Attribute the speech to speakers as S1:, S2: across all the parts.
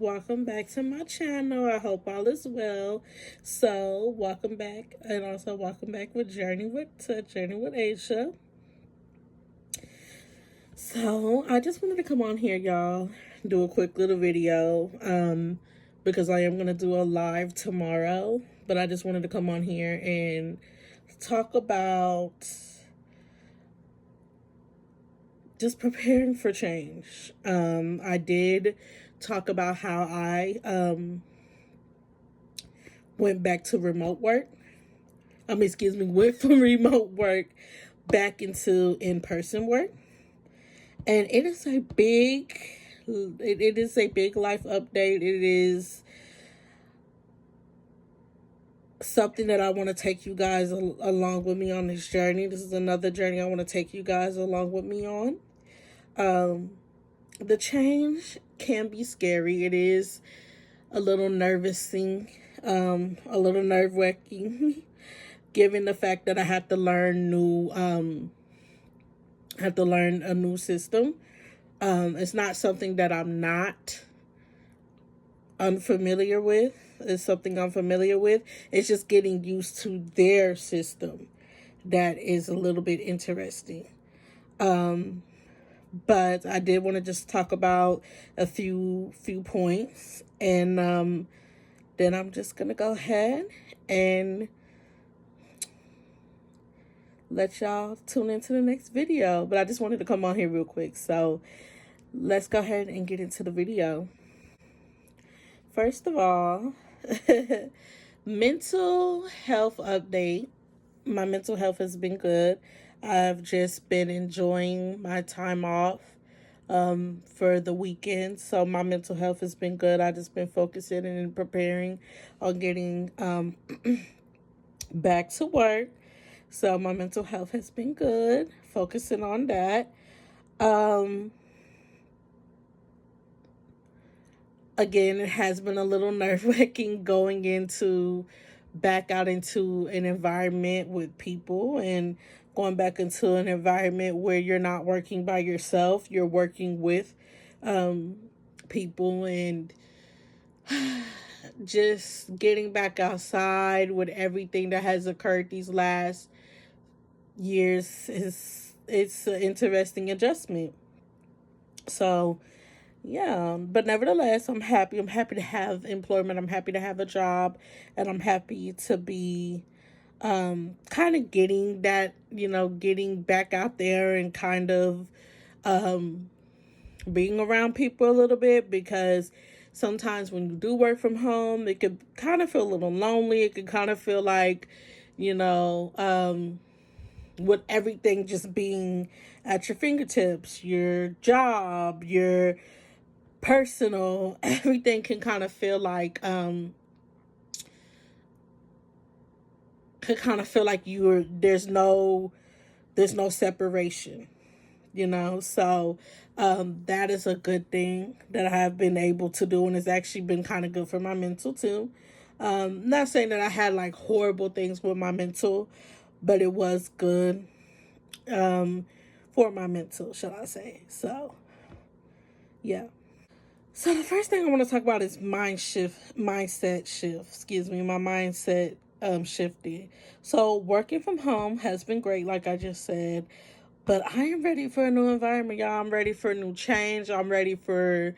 S1: welcome back to my channel. I hope all is well. So, welcome back, and also welcome back with Journey with Asjia. So, I just wanted to come on here, y'all, do a quick little video, because I am gonna do a live tomorrow. But I just wanted to come on here and talk about just preparing for change. I did talk about how I went back to remote work. Went from remote work back into in-person work. And it is a big life update. It is something that I want to take you guys along with me on this journey. This is another journey I want to take you guys along with me on. The change can be scary. It is a little a little nerve-wracking, given the fact that I have to learn a new system. It's not something that I'm not unfamiliar with. It's something I'm familiar with. It's just getting used to their system that is a little bit interesting. But I did want to just talk about a few points, and then I'm just gonna go ahead and let y'all tune into the next video. But I just wanted to come on here real quick, so let's go ahead and get into the video. First of all, mental health update. My mental health has been good. I've just been enjoying my time off for the weekend, so my mental health has been good. I've just been focusing and preparing on getting back to work. So my mental health has been good, focusing on that. Again, it has been a little nerve-wracking going back out into an environment with people, and going back into an environment where you're not working by yourself. You're working with people, and just getting back outside with everything that has occurred these last years it's an interesting adjustment. So yeah, but nevertheless, I'm happy. I'm happy to have employment. I'm happy to have a job, and I'm happy to be kind of getting that, getting back out there and kind of being around people a little bit, because sometimes when you do work from home, it could kind of feel a little lonely. It could kind of feel like, with everything just being at your fingertips, your job, your personal, everything can kind of feel like there's no separation, so that is a good thing that I have been able to do, and it's actually been kind of good for my mental too. Not saying that I had like horrible things with my mental, but it was good for my mental, shall I say. So yeah. So the first thing I want to talk about is mindset shift. My mindset shifted. So working from home has been great, like I just said, but I am ready for a new environment, y'all. I'm ready for a new change. I'm ready to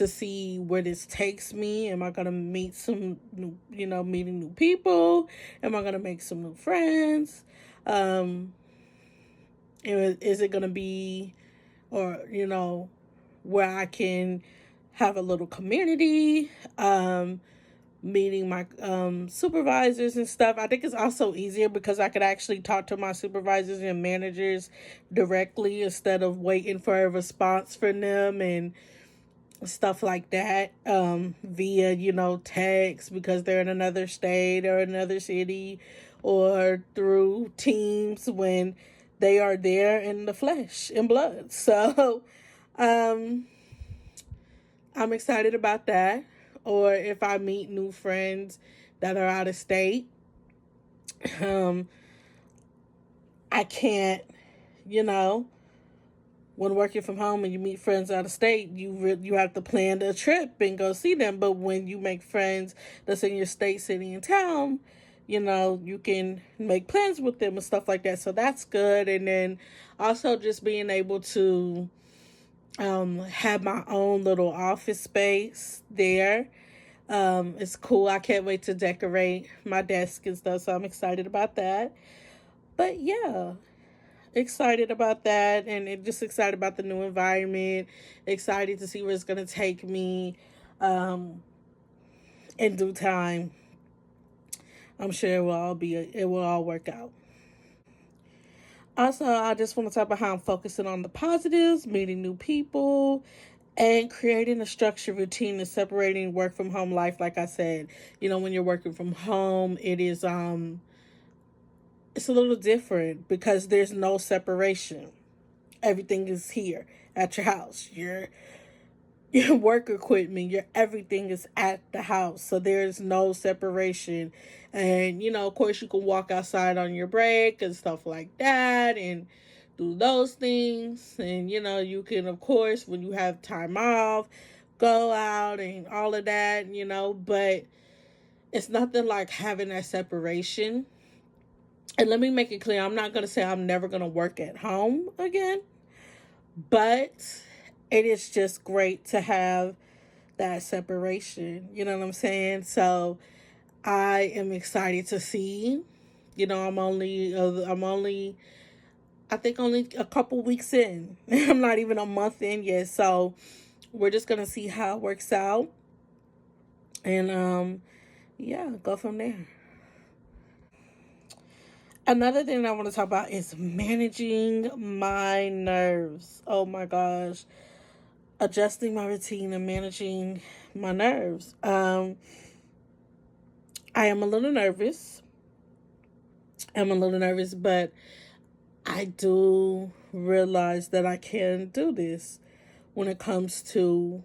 S1: see where this takes me. Am I gonna meet some new, meeting new people? Am I gonna make some new friends? Is it gonna be, or where I can have a little community, meeting my supervisors and stuff. I think it's also easier because I could actually talk to my supervisors and managers directly instead of waiting for a response from them and stuff like that, via, text, because they're in another state or another city, or through Teams when they are there in the flesh and blood. So I'm excited about that. Or if I meet new friends that are out of state, I can't, when working from home and you meet friends out of state, you have to plan a trip and go see them. But when you make friends that's in your state, city, and town, you can make plans with them and stuff like that. So that's good. And then also just being able to have my own little office space there. It's cool. I can't wait to decorate my desk and stuff. So I'm excited about that. But yeah, excited about that, and just excited about the new environment. Excited to see where it's gonna take me in due time. I'm sure it will all work out. Also, I just want to talk about how I'm focusing on the positives, meeting new people, and creating a structured routine and separating work from home life. Like I said, when you're working from home, it's a little different because there's no separation. Everything is here at your house. Your work equipment, your everything is at the house. So there's no separation. And of course you can walk outside on your break and stuff like that and do those things. And you can, of course, when you have time off, go out and all of that, but it's nothing like having that separation. And let me make it clear, I'm not going to say I'm never going to work at home again. But it is just great to have that separation. You know what I'm saying? So I am excited to see. I think only a couple weeks in. I'm not even a month in yet. So we're just gonna see how it works out, and yeah, go from there. Another thing I want to talk about is managing my nerves. Oh my gosh, adjusting my routine and managing my nerves. I am a little nervous. I'm a little nervous, but I do realize that I can do this when it comes to,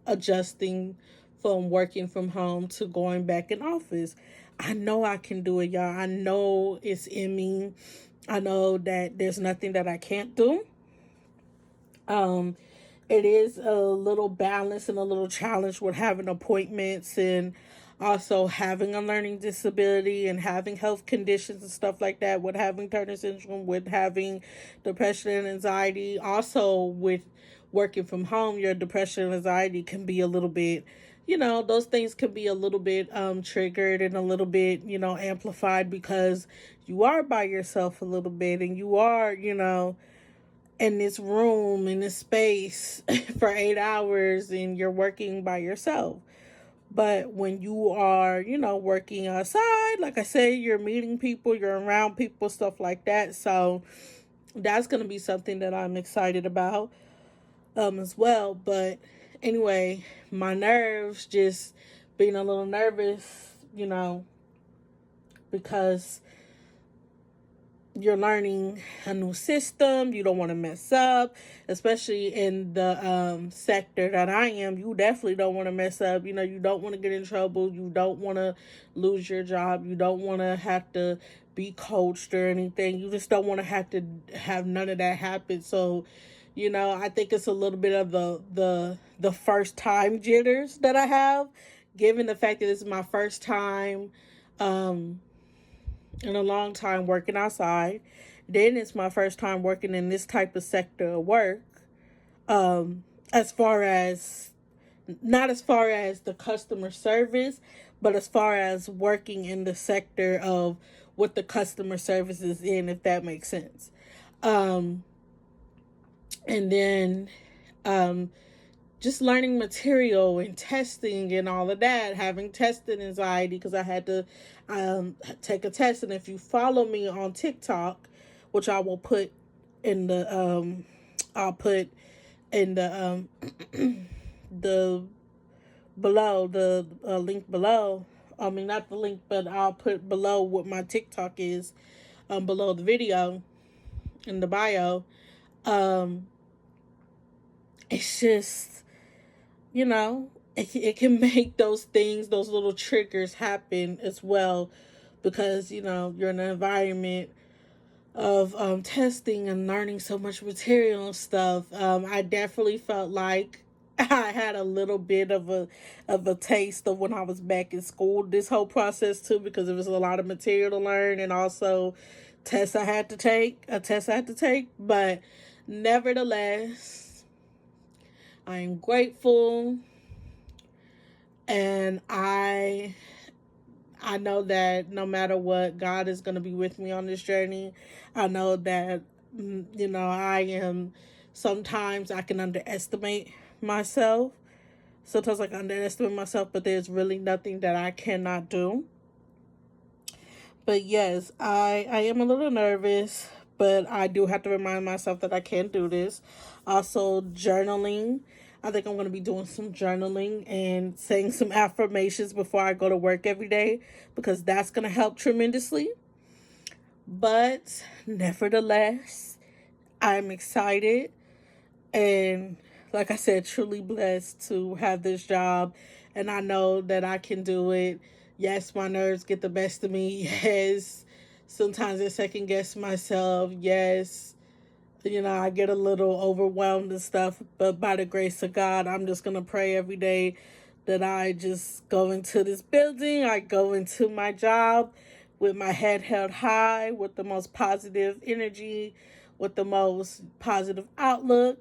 S1: adjusting from working from home to going back in office. I know I can do it, y'all. I know it's in me. I know that there's nothing that I can't do. Um, it is a little balance and a little challenge with having appointments and also having a learning disability and having health conditions and stuff like that, with having Turner syndrome, with having depression and anxiety. Also with working from home, your depression and anxiety can be a little bit, those things can be a little bit triggered and a little bit, amplified because you are by yourself a little bit, and you are, in this room, in this space for 8 hours, and you're working by yourself. But when you are, working outside, like I say, you're meeting people, you're around people, stuff like that. So that's going to be something that I'm excited about as well. But anyway, my nerves, just being a little nervous, because you're learning a new system. You don't want to mess up, especially in the sector that I am. You definitely don't want to mess up. You don't want to get in trouble. You don't want to lose your job. You don't want to have to be coached or anything. You just don't want to have none of that happen. So, I think it's a little bit of the first time jitters that I have, given the fact that it's my first time in a long time working outside. Then it's my first time working in this type of sector of work. As far as, not as far as the customer service, but as far as working in the sector of what the customer service is in, if that makes sense. And then just learning material and testing and all of that, having testing anxiety because I had to take a test. And if you follow me on TikTok, which I will put in the I'll put in the below, the link below. I mean, not the link, but I'll put below what my TikTok is, below the video in the bio. It's just, it can make those things, those little triggers happen as well, because, you're in an environment testing and learning so much material and stuff, I definitely felt like I had a little bit of a taste of when I was back in school. This whole process too, because there was a lot of material to learn and also a test I had to take. But nevertheless, I am grateful, and I know that no matter what, God is going to be with me on this journey. I know that, I am, sometimes I can underestimate myself. Sometimes I can underestimate myself, but there's really nothing that I cannot do. But yes, I am a little nervous, but I do have to remind myself that I can do this. Also, journaling. I think I'm going to be doing some journaling and saying some affirmations before I go to work every day, because that's going to help tremendously. But nevertheless, I'm excited and, like I said, truly blessed to have this job. And I know that I can do it. Yes, my nerves get the best of me. Yes, sometimes I second guess myself. Yes, I get a little overwhelmed and stuff. But by the grace of God, I'm just going to pray every day that I just go into this building. I go into my job with my head held high, with the most positive energy, with the most positive outlook,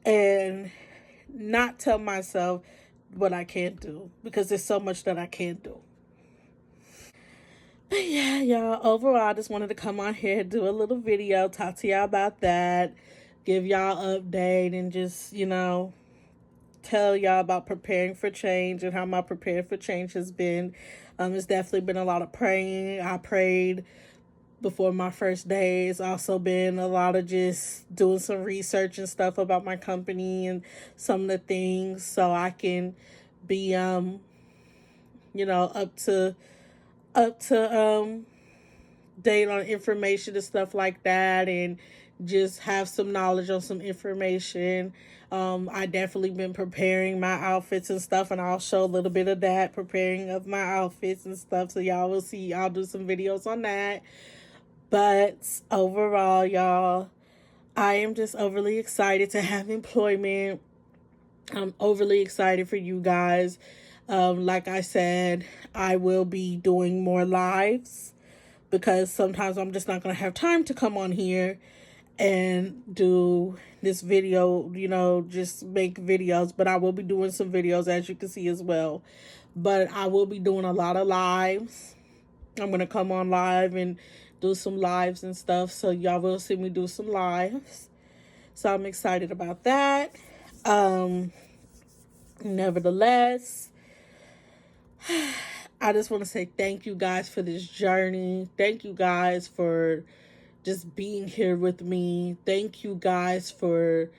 S1: and not tell myself what I can't do, because there's so much that I can't do. But yeah, y'all, overall, I just wanted to come on here, do a little video, talk to y'all about that, give y'all an update, and just, tell y'all about preparing for change and how my preparing for change has been. It's definitely been a lot of praying. I prayed before my first day. It's also been a lot of just doing some research and stuff about my company and some of the things, so I can be up to date on information and stuff like that, and just have some knowledge on some information. I definitely been preparing my outfits and stuff, and I'll show a little bit of that preparing of my outfits and stuff, so y'all will see. I'll do some videos on that. But overall, y'all, I am just overly excited to have employment. I'm overly excited for you guys. Like I said, I will be doing more lives, because sometimes I'm just not going to have time to come on here and do this video, just make videos. But I will be doing some videos, as you can see as well. But I will be doing a lot of lives. I'm going to come on live and do some lives and stuff. So y'all will see me do some lives. So I'm excited about that. Nevertheless, I just want to say thank you guys for this journey. Thank you guys for just being here with me. Thank you guys for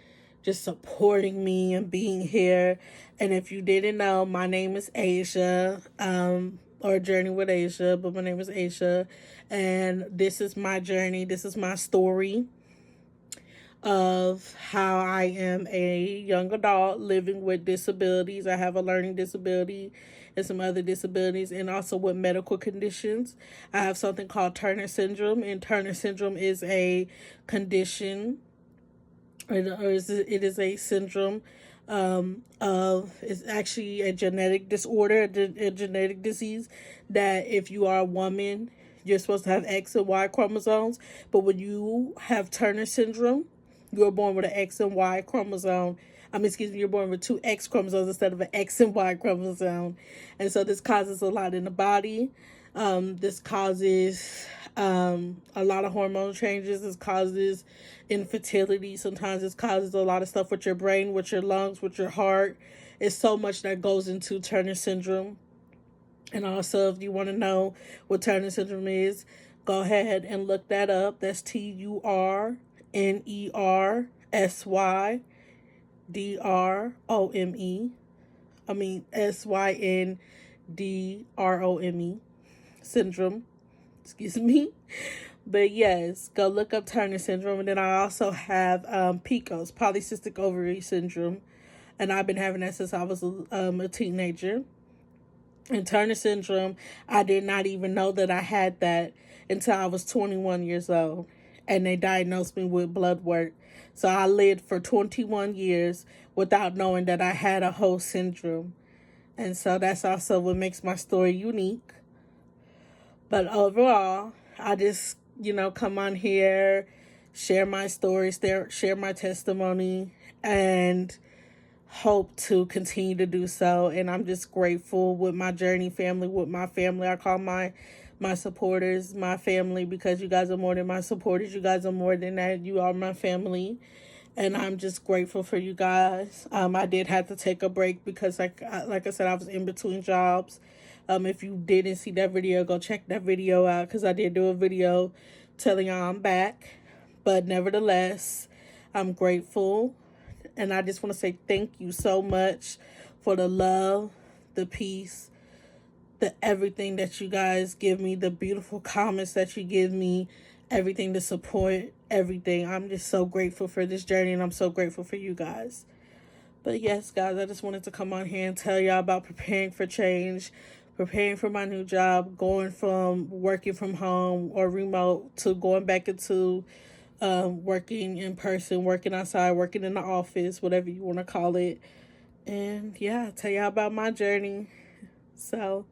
S1: just supporting me and being here. And if you didn't know, my name is Asjia, or Journey with Asjia, but my name is Asjia. And this is my journey. This is my story of how I am a young adult living with disabilities. I have a learning disability and some other disabilities, and also with medical conditions. I have something called Turner syndrome, and Turner syndrome is a condition, it is a syndrome, it's actually a genetic disorder, a genetic disease, that if you are a woman, you're supposed to have X and Y chromosomes, but when you have Turner syndrome, you are born with an X and Y chromosome. You're born with two X chromosomes instead of an X and Y chromosome. And so this causes a lot in the body. This causes a lot of hormone changes. This causes infertility. Sometimes this causes a lot of stuff with your brain, with your lungs, with your heart. It's so much that goes into Turner syndrome. And also, if you want to know what Turner syndrome is, go ahead and look that up. That's TURNERSYDROME. SYNDROME syndrome. Excuse me. But yes, go look up Turner syndrome. And then I also have PCOS, polycystic ovary syndrome. And I've been having that since I was a teenager. And Turner syndrome, I did not even know that I had that until I was 21 years old. and they diagnosed me with blood work. So I lived for 21 years without knowing that I had a Host syndrome. And so that's also what makes my story unique. But overall, I just, come on here, share my stories, share my testimony, and hope to continue to do so. And I'm just grateful with my journey family, with my family. I call my supporters my family, because you guys are more than my supporters. You guys are more than that. You are my family. And I'm just grateful for you guys. I did have to take a break because, like I said, I was in between jobs. If you didn't see that video, go check that video out, because I did do a video telling y'all I'm back. But nevertheless, I'm grateful. And I just want to say thank you so much for the love, the peace, the everything that you guys give me, the beautiful comments that you give me, everything, the support, everything. I'm just so grateful for this journey, and I'm so grateful for you guys. But yes, guys, I just wanted to come on here and tell y'all about preparing for change, preparing for my new job, going from working from home or remote to going back into working in person, working outside, working in the office, whatever you want to call it. And yeah, tell y'all about my journey. So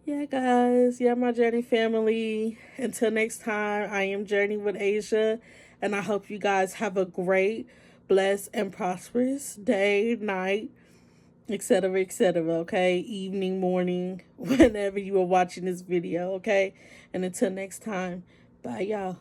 S1: yeah, guys, my journey family. Until next time, I am Journey with Asjia, and I hope you guys have a great, blessed, and prosperous day, night, etc., etc., okay? Evening, morning, whenever you are watching this video, okay? And until next time, bye, y'all.